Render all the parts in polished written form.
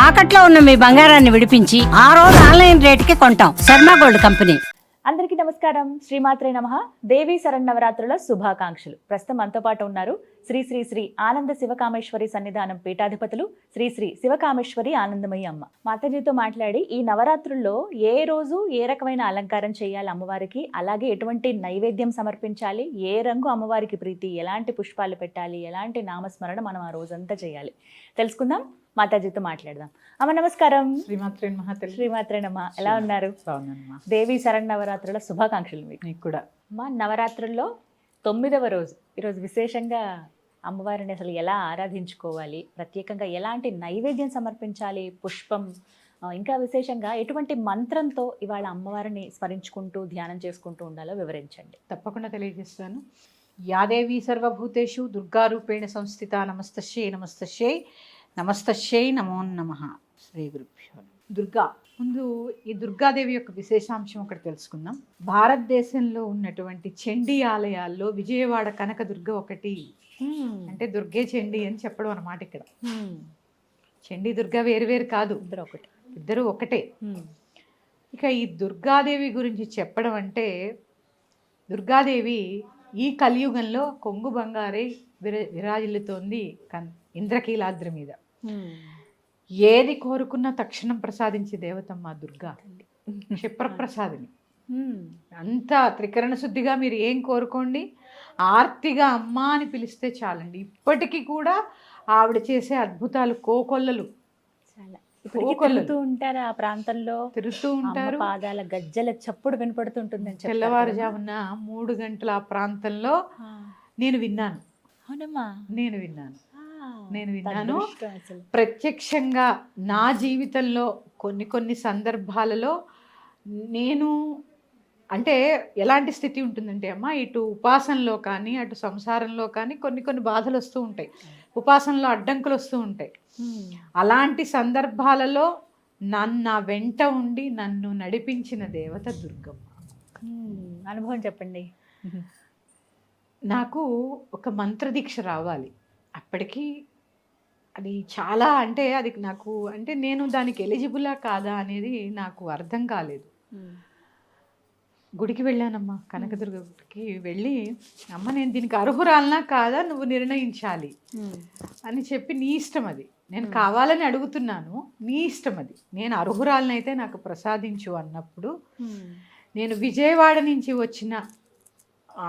తాకట్లో ఉన్న మీ బంగారాన్ని విడిపించి ఆ రోజు ఆన్లైన్ రేటుకి కొంటాం. Sharma gold company. అందరికీ నమస్కారం. శ్రీమాత్రే నమః. దేవీ శరన్నవరాత్రుల శుభాకాంక్షలు. ప్రస్తుతం మనతో పాటు ఉన్నారు శ్రీ శ్రీ శ్రీ ఆనంద శివకామేశ్వరి సన్నిధానం పీఠాధిపతులు శ్రీ శ్రీ శివకామేశ్వరి ఆనందమయ్యి అమ్మ. మాతాజీతో మాట్లాడి ఈ నవరాత్రుల్లో ఏ రోజు ఏ రకమైన అలంకారం చేయాలి అమ్మవారికి, అలాగే ఎటువంటి నైవేద్యం సమర్పించాలి, ఏ రంగు అమ్మవారికి ప్రీతి, ఎలాంటి పుష్పాలు పెట్టాలి, ఎలాంటి నామస్మరణ మనం ఆ రోజంతా చేయాలి తెలుసుకుందాం. మాతాజీతో మాట్లాడదాం. అమ్మ నమస్కారం. శ్రీమాత్రే నమః. శ్రీమాత్రే నమః. ఎలా ఉన్నారు? బాగున్నానమ్మా. దేవీ శరన్నవరాత్రుల శుభాకాంక్షలు మీకు కూడా. అమ్మా, నవరాత్రుల్లో 9వ రోజు ఈరోజు విశేషంగా అమ్మవారిని అసలు ఎలా ఆరాధించుకోవాలి, ప్రత్యేకంగా ఎలాంటి నైవేద్యం సమర్పించాలి, పుష్పం, ఇంకా విశేషంగా ఎటువంటి మంత్రంతో ఇవాళ అమ్మవారిని స్మరించుకుంటూ ధ్యానం చేసుకుంటూ ఉండాలో వివరించండి. తప్పకుండా తెలియజేస్తాను. యాదేవి సర్వభూతేషు దుర్గారూపేణ సంస్థిత. నమస్తశ్యై నమస్తశ్యై నమస్తశ్యై నమో నమః. శ్రీ గురుభ్యో నమః. దుర్గా, ముందు ఈ దుర్గాదేవి యొక్క విశేషాంశం ఒకటి తెలుసుకుందాం. భారతదేశంలో ఉన్నటువంటి చండీ ఆలయాల్లో విజయవాడ కనకదుర్గ ఒకటి. అంటే దుర్గే చండీ అని చెప్పడం అన్నమాట. ఇక్కడ చండీ దుర్గా వేరు కాదు, ఇద్దరు ఒకటే. ఇక ఈ దుర్గాదేవి గురించి చెప్పడం అంటే, దుర్గాదేవి ఈ కలియుగంలో కొంగు బంగారై విరాజిల్లుతోంది ఇంద్రకీలాద్రి మీద. ఏది కోరుకున్నా తక్షణం ప్రసాదించే దేవతమ్మ దుర్గా, క్షిప్రప్రసాదిని. అంత త్రికరణ శుద్ధిగా మీరు ఏం కోరుకోండి, ఆర్తిగా అమ్మ అని పిలిస్తే చాలండి. ఇప్పటికీ కూడా ఆవిడ చేసే అద్భుతాలు కోకొల్లలు. తిరుగుతూ ఉంటారు ఆ ప్రాంతంలో, తిరుగుతూ ఉంటారు. పాదాల గజ్జల చప్పుడు వినపడుతుంటుంది. తెల్లవారుజామున 3 గంటల ఆ ప్రాంతంలో నేను విన్నాను. అవునమ్మా, నేను విన్నాను. ప్రత్యక్షంగా నా జీవితంలో కొన్ని సందర్భాలలో నేను, అంటే ఎలాంటి స్థితి ఉంటుందంటే అమ్మ, ఇటు ఉపాసనలో కానీ అటు సంసారంలో కానీ కొన్ని బాధలు వస్తూ ఉంటాయి, ఉపాసనలో అడ్డంకులు వస్తూ ఉంటాయి. అలాంటి సందర్భాలలో నా వెంట ఉండి నన్ను నడిపించిన దేవత దుర్గమ్మ. అనుభవం చెప్పండి. నాకు ఒక మంత్రదీక్ష రావాలి. అప్పటికి అది చాలా, అంటే అది నాకు, అంటే నేను దానికి ఎలిజిబులా కాదా అనేది నాకు అర్థం కాలేదు. గుడికి వెళ్ళానమ్మా, కనకదుర్గ గుడికి వెళ్ళి, అమ్మ నేను దీనికి అర్హురాలనా కాదా నువ్వు నిర్ణయించాలి అని చెప్పి, నీ ఇష్టం అది, నేను కావాలని అడుగుతున్నాను, నీ ఇష్టం అది, నేను అర్హురాలనైతే నాకు ప్రసాదించు అన్నప్పుడు, నేను విజయవాడ నుంచి వచ్చిన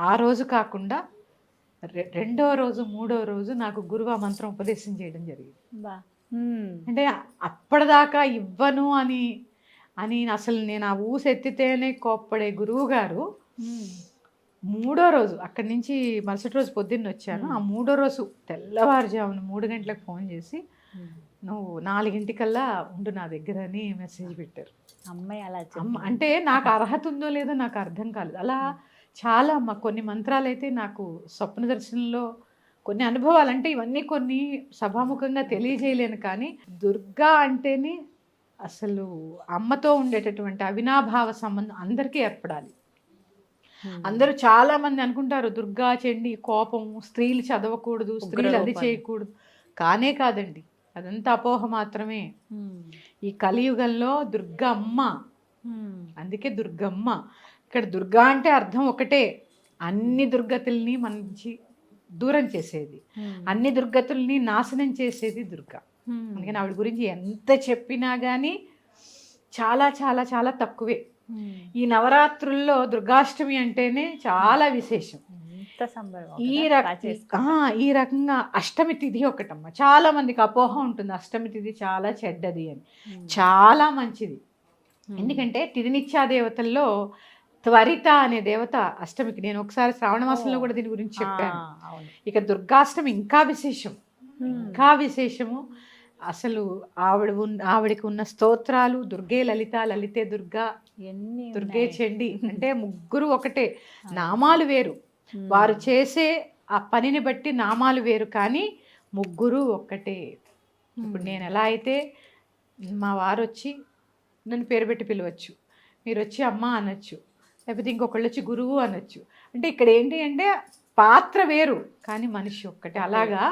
ఆ రోజు కాకుండా 2వ రోజు 3వ రోజు నాకు గురువు ఆ మంత్రం ఉపదేశం చేయడం జరిగింది. అంటే అప్పటిదాకా ఇవ్వను అని అసలు నేను ఆ ఊసెత్తితేనే కోప్పడే గురువు గారు 3వ రోజు, అక్కడి నుంచి మరుసటి రోజు పొద్దున్న వచ్చాను. ఆ 3వ రోజు తెల్లవారుజామున 3 గంటలకు ఫోన్ చేసి, నువ్వు 4 ఉండు నా దగ్గర అని మెసేజ్ పెట్టారు. అమ్మాయి అలా అంటే నాకు అర్హత ఉందో లేదో నాకు అర్థం కాలేదు. అలా చాలా అమ్మ, కొన్ని మంత్రాలు అయితే నాకు స్వప్న దర్శనంలో, కొన్ని అనుభవాలు, అంటే ఇవన్నీ కొన్ని సభాముఖంగా తెలియజేయలేను, కానీ దుర్గా అంటేనే అసలు అమ్మతో ఉండేటటువంటి అవినాభావ సంబంధం అందరికీ ఏర్పడాలి. అందరూ చాలా మంది అనుకుంటారు దుర్గా చండి కోపం, స్త్రీలు చదవకూడదు, స్త్రీలు అది చేయకూడదు. కానే కాదండి, అదంతా అపోహ మాత్రమే. ఈ కలియుగంలో దుర్గమ్మ, అందుకే దుర్గమ్మ. ఇక్కడ దుర్గా అంటే అర్థం ఒకటే, అన్ని దుర్గతుల్ని మంచి దూరం చేసేది, అన్ని దుర్గతుల్ని నాశనం చేసేది దుర్గా. అందుకని ఆవిడ గురించి ఎంత చెప్పినా కానీ చాలా చాలా చాలా తక్కువే. ఈ నవరాత్రుల్లో దుర్గాష్టమి అంటేనే చాలా విశేషం. ఈ రకంగా అష్టమి తిథి ఒకటమ్మ. చాలా మందికి అపోహ ఉంటుంది అష్టమి తిథి చాలా చెడ్డది అని. చాలా మంచిది. ఎందుకంటే తిథినిత్యా దేవతల్లో త్వరిత అనే దేవత అష్టమికి, నేను ఒకసారి శ్రావణ మాసంలో కూడా దీని గురించి చెప్పాను. ఇక దుర్గాష్టమి ఇంకా విశేషం, ఇంకా విశేషము. అసలు ఆవిడకి ఉన్న స్తోత్రాలు, దుర్గే లలిత, లలితే దుర్గా, దుర్గే చండి, అంటే ముగ్గురు ఒకటే, నామాలు వేరు, వారు చేసే ఆ పనిని బట్టి నామాలు వేరు, కానీ ముగ్గురు ఒక్కటే. ఇప్పుడు నేను ఎలా అయితే, మా వారు వచ్చి నన్ను పేరు పెట్టి పిలవచ్చు, మీరు వచ్చి అమ్మ అనొచ్చు, లేకపోతే ఇంకొకళ్ళు వచ్చి గురువు అనొచ్చు. అంటే ఇక్కడ ఏంటి అంటే పాత్ర వేరు కానీ మనిషి ఒక్కటే. అలాగా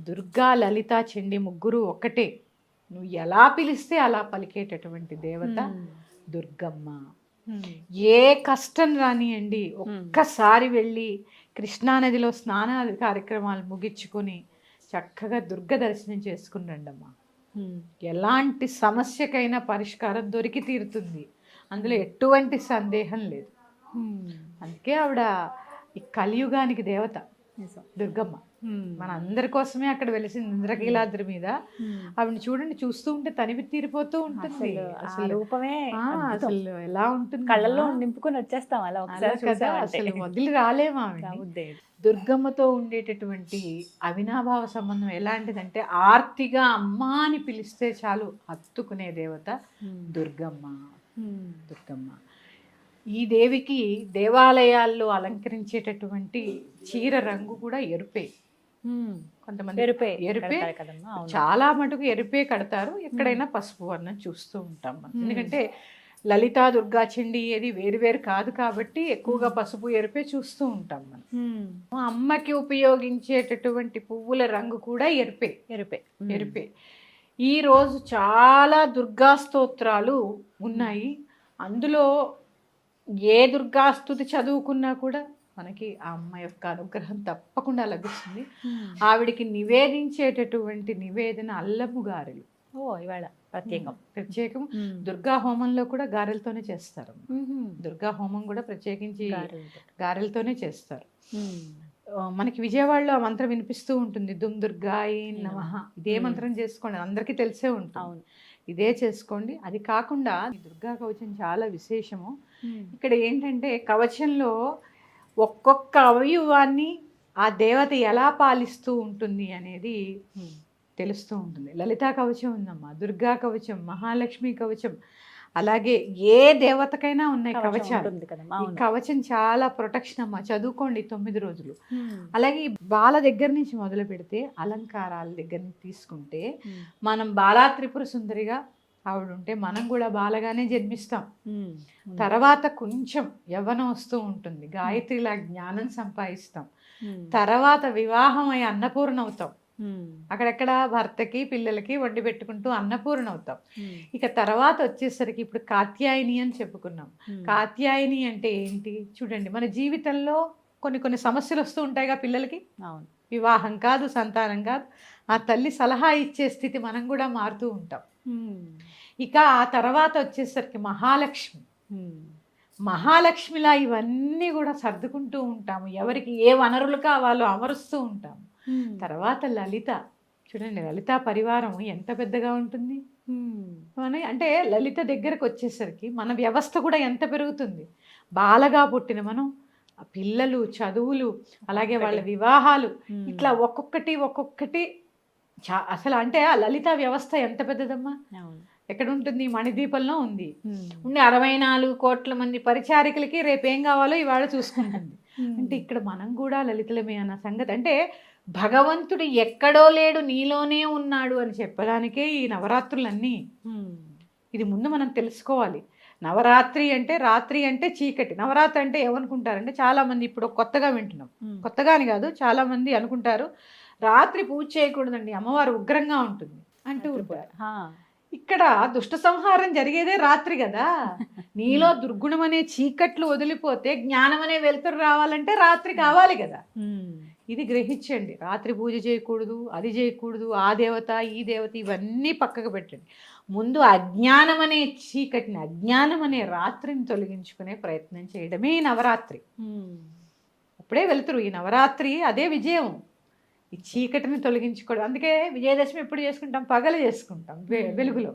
దుర్గా, లలిత, చండి ముగ్గురు ఒక్కటే. నువ్వు ఎలా పిలిస్తే అలా పలికేటటువంటి దేవత దుర్గమ్మ. ఏ కష్టం రానియండి, ఒక్కసారి వెళ్ళి కృష్ణానదిలో స్నానాలు కార్యక్రమాలు ముగించుకొని చక్కగా దుర్గ దర్శనం చేసుకుని రండమ్మా. ఎలాంటి సమస్యకైనా పరిష్కారం దొరికి తీరుతుంది, అందులో ఎటువంటి సందేహం లేదు. అందుకే ఆవిడ ఈ కలియుగానికి దేవత దుర్గమ్మ. మన అందరి కోసమే అక్కడ వెలిసింది ఇంద్రకీలాద్రి మీద. ఆవిడని చూడండి, చూస్తూ ఉంటే తనివి తీరిపోతూ ఉంటుంది. అసలు రూపమే అసలు ఎలా ఉంటుంది, కళ్ళల్లో నింపుకొని వచ్చేస్తాం అలా కదా, అసలు వదిలి రాలేము ఆవిడ. దుర్గమ్మతో ఉండేటటువంటి అవినాభావ సంబంధం ఎలాంటిదంటే, ఆర్తిగా అమ్మ అని పిలిస్తే చాలు హత్తుకునే దేవత దుర్గమ్మ. దుర్గమ్మ ఈ దేవికి దేవాలయాల్లో అలంకరించేటటువంటి చీర రంగు కూడా ఎరుపే. కొంతమంది ఎరుపే, చాలా మటుకు ఎరుపే కడతారు. ఎక్కడైనా పసుపు వర్ణం చూస్తూ ఉంటాం మనం. ఎందుకంటే లలితా దుర్గా చండి ఏది వేరు వేరు కాదు కాబట్టి ఎక్కువగా పసుపు ఎరుపే చూస్తూ ఉంటాం మనం. అమ్మకి ఉపయోగించేటటువంటి పువ్వుల రంగు కూడా ఎరుపే. ఎరుపే. ఈ రోజు చాలా దుర్గా స్తోత్రాలు ఉన్నాయి. అందులో ఏ దుర్గాస్తుతి చదువుకున్నా కూడా మనకి ఆ అమ్మ యొక్క అనుగ్రహం తప్పకుండా లభిస్తుంది. ఆవిడికి నివేదించేటటువంటి నివేదన అల్లము గారెలు. ఇవాళ ప్రత్యేకం. దుర్గా హోమంలో కూడా గారెలతోనే చేస్తారు. దుర్గా హోమం కూడా ప్రత్యేకించి గారెలతోనే చేస్తారు. మనకి విజయవాడలో ఆ మంత్రం వినిపిస్తూ ఉంటుంది, దుమ్ దుర్గాయి నమః. ఇదే మంత్రం చేసుకోండి, అందరికీ తెలిసే ఉంటుంది. ఇదే చేసుకోండి. అది కాకుండా ఈ దుర్గా కవచం చాలా విశేషము. ఇక్కడ ఏంటంటే కవచంలో ఒక్కొక్క అవయవాన్ని ఆ దేవత ఎలా పాలిస్తూ ఉంటుంది అనేది తెలుస్తూ ఉంటుంది. లలితా కవచం ఉందమ్మా, దుర్గా కవచం, మహాలక్ష్మి కవచం, అలాగే ఏ దేవతకైనా ఉన్నాయి కవచాలు. ఈ కవచం చాలా ప్రొటెక్షన్ అమ్మా. చదువుకోండి 9 రోజులు. అలాగే బాల దగ్గర నుంచి మొదలు పెడితే అలంకారాల దగ్గర నుంచి తీసుకుంటే, మనం బాలా త్రిపుర సుందరిగా ఆవిడ ఉంటే మనం కూడా బాలగానే జన్మిస్తాం. తర్వాత కొంచెం యవ్వనం వస్తూ ఉంటుంది, గాయత్రిలా జ్ఞానం సంపాదిస్తాం. తర్వాత వివాహం అయి అన్నపూర్ణ అవుతాం. అక్కడెక్కడ భర్తకి పిల్లలకి వండి పెట్టుకుంటూ అన్నపూర్ణ అవుతాం. ఇక తర్వాత వచ్చేసరికి ఇప్పుడు కాత్యాయని అని చెప్పుకున్నాం. కాత్యాయని అంటే ఏంటి చూడండి, మన జీవితంలో కొన్ని సమస్యలు వస్తూ ఉంటాయిగా పిల్లలకి. వివాహం కాదు, సంతానం కాదు, ఆ తల్లి సలహా ఇచ్చే స్థితి మనం కూడా మారుతూ ఉంటాం. ఇక ఆ తర్వాత వచ్చేసరికి మహాలక్ష్మి. మహాలక్ష్మిలా ఇవన్నీ కూడా సర్దుకుంటూ ఉంటాము. ఎవరికి ఏ వనరులు కావాలో అమరుస్తూ ఉంటాము. తర్వాత లలిత చూడండి, లలిత పరివారం ఎంత పెద్దగా ఉంటుంది. అంటే లలిత దగ్గరకు వచ్చేసరికి మన వ్యవస్థ కూడా ఎంత పెరుగుతుంది. బాలగా పుట్టిన మనం పిల్లలు, చదువులు, అలాగే వాళ్ళ వివాహాలు, ఇట్లా ఒక్కొక్కటి అసలు అంటే ఆ లలిత వ్యవస్థ ఎంత పెద్దదమ్మా. ఎక్కడ ఉంటుంది? మణిదీపంలో ఉంది. 64 కోట్ల మంది పరిచారికలకి రేపేం కావాలో ఇవాళ చూసుకుంటుంది. అంటే ఇక్కడ మనం కూడా లలితలమే అన్న సంగతి. అంటే భగవంతుడు ఎక్కడో లేడు, నీలోనే ఉన్నాడు అని చెప్పడానికే ఈ నవరాత్రులన్నీ. ఇది ముందు మనం తెలుసుకోవాలి. నవరాత్రి అంటే, రాత్రి అంటే చీకటి. నవరాత్రి అంటే ఏమనుకుంటారంటే చాలా మంది, ఇప్పుడు కొత్తగా వింటున్నాం, కొత్తగా అని కాదు, చాలా మంది అనుకుంటారు రాత్రి పూజ చేయకూడదండి, అమ్మవారు ఉగ్రంగా ఉంటుంది అంటూ ఉంటారు. ఇక్కడ దుష్ట సంహారం జరిగేదే రాత్రి కదా. నీలో దుర్గుణం అనే చీకట్లు వదిలిపోతే జ్ఞానం అనే వెలుతురు రావాలంటే రాత్రి కావాలి కదా. ఇది గ్రహించండి. రాత్రి పూజ చేయకూడదు, అది చేయకూడదు, ఆ దేవత ఈ దేవత ఇవన్నీ పక్కకు పెట్టండి. ముందు అజ్ఞానం అనే చీకటిని, అజ్ఞానం అనే రాత్రిని తొలగించుకునే ప్రయత్నం చేయడమే ఈ నవరాత్రి. అప్పుడే వెలుతురు. ఈ నవరాత్రి అదే విజయం, ఈ చీకటిని తొలగించుకోవడం. అందుకే విజయదశమి ఎప్పుడు చేసుకుంటాం? పగలు చేసుకుంటాం, వెలుగులో.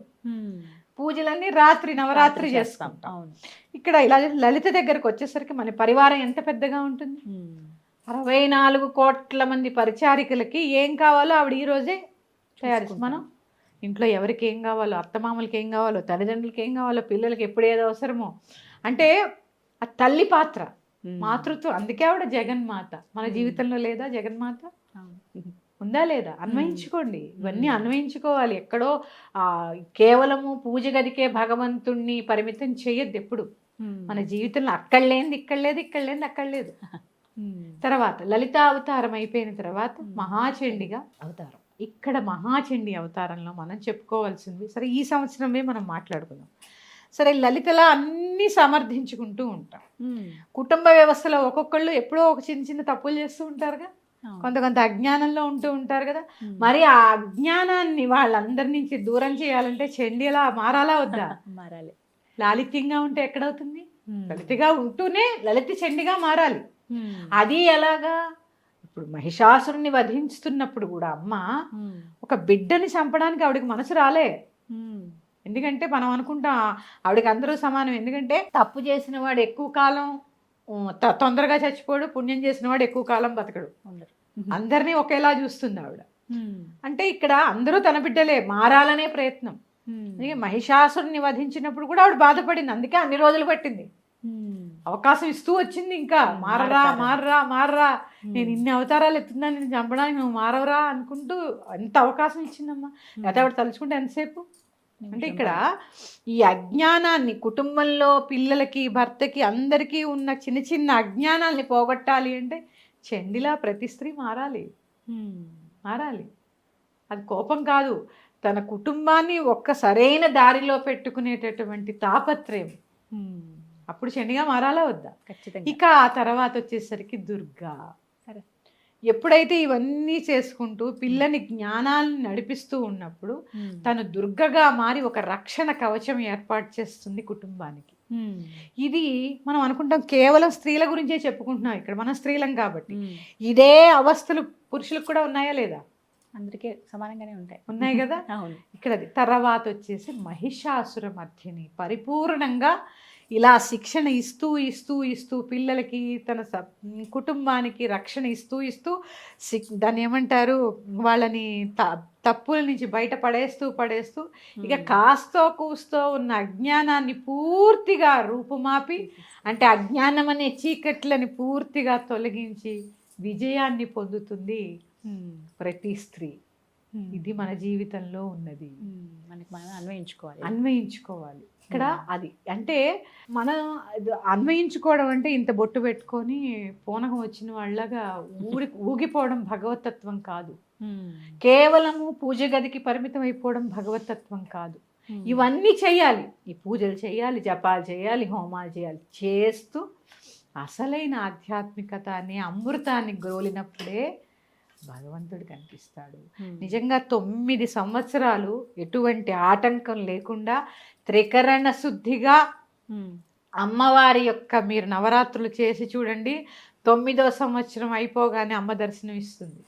పూజలన్నీ రాత్రి, నవరాత్రి చేసుకుంటాం. ఇక్కడ ఇలా లలిత దగ్గరకు వచ్చేసరికి మన పరివారం ఎంత పెద్దగా ఉంటుంది. 64 కోట్ల మంది పరిచారికలకి ఏం కావాలో ఆవిడ ఈ రోజే తయారు. మనం ఇంట్లో ఎవరికి ఏం కావాలో, అత్తమామలకి ఏం కావాలో, తల్లిదండ్రులకి ఏం కావాలో, పిల్లలకి ఎప్పుడు ఏదో అవసరమో, అంటే ఆ తల్లి పాత్ర, మాతృత్వం. అందుకే ఆవిడ జగన్మాత. మన జీవితంలో లేదా జగన్మాత? ఉందా లేదా? అన్వయించుకోండి. ఇవన్నీ అన్వయించుకోవాలి. ఎక్కడో కేవలము పూజ గదికే భగవంతుణ్ణి పరిమితం చేయొద్దు ఎప్పుడు. మన జీవితంలో అక్కడ లేనిది ఇక్కడ లేదు, ఇక్కడ లేనిది అక్కడ లేదు. తర్వాత లలిత అవతారం అయిపోయిన తర్వాత మహాచండిగా అవతారం. ఇక్కడ మహాచండి అవతారంలో మనం చెప్పుకోవాల్సింది, సరే ఈ సంవత్సరమే మనం మాట్లాడుకుందాం. సరే లలితలా అన్నీ సమర్థించుకుంటూ ఉంటాం. కుటుంబ వ్యవస్థలో ఒక్కొక్కళ్ళు ఎప్పుడో ఒక చిన్న చిన్న తప్పులు చేస్తూ ఉంటారుగా, కొంత అజ్ఞానంలో ఉంటూ ఉంటారు కదా. మరి ఆ అజ్ఞానాన్ని వాళ్ళందరి నుంచి దూరం చేయాలంటే చండి ఎలా మారాలా వద్దా? మారాలి. లాలిత్యంగా ఉంటే ఎక్కడవుతుంది? లలితగా ఉంటూనే లలిత చండిగా మారాలి. అది ఎలాగా? ఇప్పుడు మహిషాసురుని వధిస్తున్నప్పుడు కూడా అమ్మ ఒక బిడ్డని చంపడానికి ఆవిడకి మనసు రాలే. ఎందుకంటే మనం అనుకుంటాం ఆవిడకి అందరూ సమానం, ఎందుకంటే తప్పు చేసిన వాడు ఎక్కువ కాలం తొందరగా చచ్చిపోడు, పుణ్యం చేసిన వాడు ఎక్కువ కాలం బతకడు. అందరినీ ఒకేలా చూస్తుంది ఆవిడ. అంటే ఇక్కడ అందరూ తన బిడ్డలే, మారాలనే ప్రయత్నం. అందుకే మహిషాసురుని వధించినప్పుడు కూడా ఆవిడ బాధపడింది, అందుకే అన్ని రోజులు పట్టింది. అవకాశం ఇస్తూ వచ్చింది, ఇంకా మారరా మారరా మారరా, నేను ఇన్ని అవతారాలు ఎత్తుందని నేను చంపడానికి నువ్వు మారవరా అనుకుంటూ ఎంత అవకాశం ఇచ్చిందమ్మా. అయితే ఆవిడ తలుచుకుంటే ఎంతసేపు. అంటే ఇక్కడ ఈ అజ్ఞానాన్ని కుటుంబంలో పిల్లలకి భర్తకి అందరికీ ఉన్న చిన్న చిన్న అజ్ఞానాల్ని పోగొట్టాలి అంటే చండిలా ప్రతి స్త్రీ మారాలి. మారాలి. అది కోపం కాదు, తన కుటుంబాన్ని ఒక్క సరైన దారిలో పెట్టుకునేటటువంటి తాపత్రయం. అప్పుడు చండిగా మారాలా వద్దా? ఖచ్చితంగా. ఇక ఆ తర్వాత వచ్చేసరికి దుర్గా. ఎప్పుడైతే ఇవన్నీ చేసుకుంటూ పిల్లని జ్ఞానాలను నడిపిస్తూ ఉన్నప్పుడు తను దుర్గగా మారి ఒక రక్షణ కవచం ఏర్పాటు చేస్తుంది కుటుంబానికి. ఇది మనం అనుకుంటాం కేవలం స్త్రీల గురించే చెప్పుకుంటున్నాం, ఇక్కడ మనం స్త్రీలం కాబట్టి. ఇదే అవస్థలు పురుషులకు కూడా ఉన్నాయా లేదా? అందరికీ సమానంగానే ఉన్నాయి కదా. ఇక్కడ తర్వాత వచ్చేసి మహిషాసుర మధ్యని పరిపూర్ణంగా ఇలా శిక్షణ ఇస్తూ ఇస్తూ ఇస్తూ పిల్లలకి తన కుటుంబానికి రక్షణ ఇస్తూ ఇస్తూ దాన్ని ఏమంటారు, వాళ్ళని తప్పుల నుంచి బయట పడేస్తూ ఇక కాస్తో కూస్తో ఉన్న అజ్ఞానాన్ని పూర్తిగా రూపుమాపి, అంటే అజ్ఞానం అనే చీకట్లని పూర్తిగా తొలగించి విజయాన్ని పొందుతుంది ప్రతి స్త్రీ. ఇది మన జీవితంలో ఉన్నది, మనకి మనం అన్వయించుకోవాలి. ఇక్కడ అది అంటే మనం అన్వయించుకోవడం అంటే ఇంత బొట్టు పెట్టుకొని పూనకం వచ్చిన వాళ్ళగా ఊగిపోవడం భగవతత్వం కాదు. కేవలము పూజ గదికి పరిమితం అయిపోవడం భగవతత్వం కాదు. ఇవన్నీ చేయాలి, ఈ పూజలు చేయాలి, జపాలు చేయాలి, హోమాలు చేయాలి. చేస్తూ అసలైన ఆధ్యాత్మికతని అమృతాన్ని గ్రోలినప్పుడే భగవంతుడు కనిపిస్తాడు. నిజంగా 9 సంవత్సరాలు ఎటువంటి ఆటంకం లేకుండా త్రికరణ శుద్ధిగా అమ్మవారి యొక్క మీరు నవరాత్రులు చేసి చూడండి, 9వ సంవత్సరం అయిపోగానే అమ్మ దర్శనం ఇస్తుంది.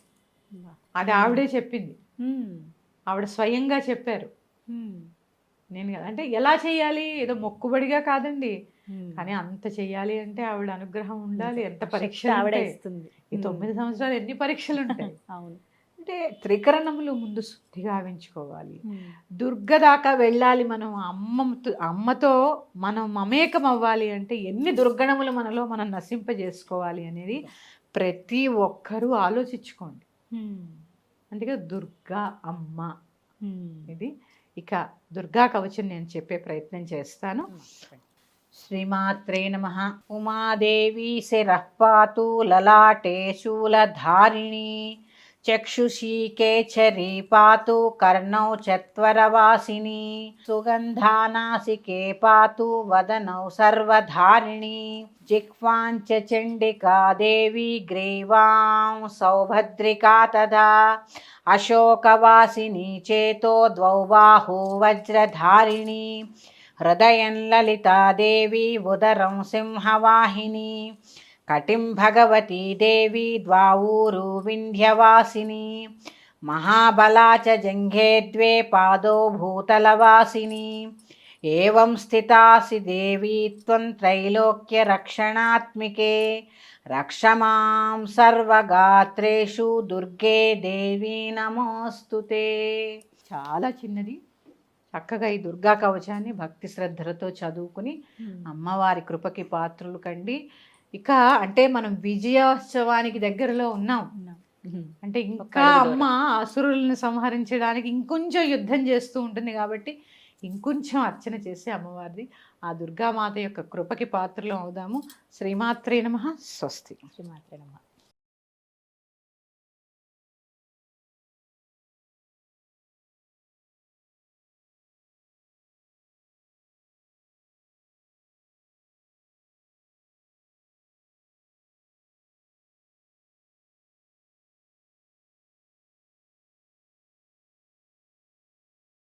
అది ఆవిడే చెప్పింది, ఆవిడ స్వయంగా చెప్పారు. నేను కదా అంటే ఎలా చేయాలి, ఏదో మొక్కుబడిగా కాదండి, కానీ అంత చెయ్యాలి అంటే ఆవిడ అనుగ్రహం ఉండాలి. ఎంత పరీక్షలు ఆవిడ ఇస్తుంది. ఈ 9 సంవత్సరాలు ఎన్ని పరీక్షలు ఉంటాయి. అవును. అంటే త్రికరణములు ముందు శుద్ధిగా ఆవించుకోవాలి. దుర్గ దాకా వెళ్ళాలి మనం. అమ్మతో మనం మమేకం అవ్వాలి అంటే ఎన్ని దుర్గణములు మనలో మనం నశింపజేసుకోవాలి అనేది ప్రతి ఒక్కరూ ఆలోచించుకోండి. అందుకే దుర్గా అమ్మ ఇది. ఇక దుర్గా కవచం నేను చెప్పే ప్రయత్నం చేస్తాను. శ్రీమాత్రే నమః. ఉమాదేవి శిరః పాతు లలాటే శూలధారిణి, చక్షుషీ కేచరీ పాతు కర్ణౌ చత్వరవాసిని, సుగంధానాసికే పాతు వదనౌ సర్వధారిణి, జిహ్వాంచ చండికా దేవి గ్రీవాం సౌభద్రికా తదా, అశోకవాసిని చేతో ద్వౌ బాహు వజ్రధారిణి, హృదయం లలితాదేవి ఉదరం సింహవాహిని, కటిం భగవతీ దేవి ద్వావూరు వింధ్యవాసిని, మహాబలా చ జంఘే ద్వే పాదో భూతలవాసిని, ఏవం స్థితాసి దేవీ త్వం త్రైలోక్య రక్షణాత్మికే, రక్షమాం సర్వగాత్రేషు దుర్గే దేవి నమోస్తుతే. చాలా చిన్నది, చక్కగా ఈ దుర్గా కవచాన్ని భక్తి శ్రద్ధలతో చదువుకుని అమ్మవారి కృపకి పాత్రులు కండి. ఇక అంటే మనం విజయోత్సవానికి దగ్గరలో ఉన్నాం. అంటే ఇంకా అమ్మ అసురులను సంహరించడానికి ఇంకొంచెం యుద్ధం చేస్తూ ఉంటుంది కాబట్టి ఇంకొంచెం అర్చన చేసి అమ్మవారిది ఆ దుర్గామాత యొక్క కృపకి పాత్రలు అవుదాము. శ్రీమాత్రే నమః. స్వస్తి. శ్రీమాత్రే నమః.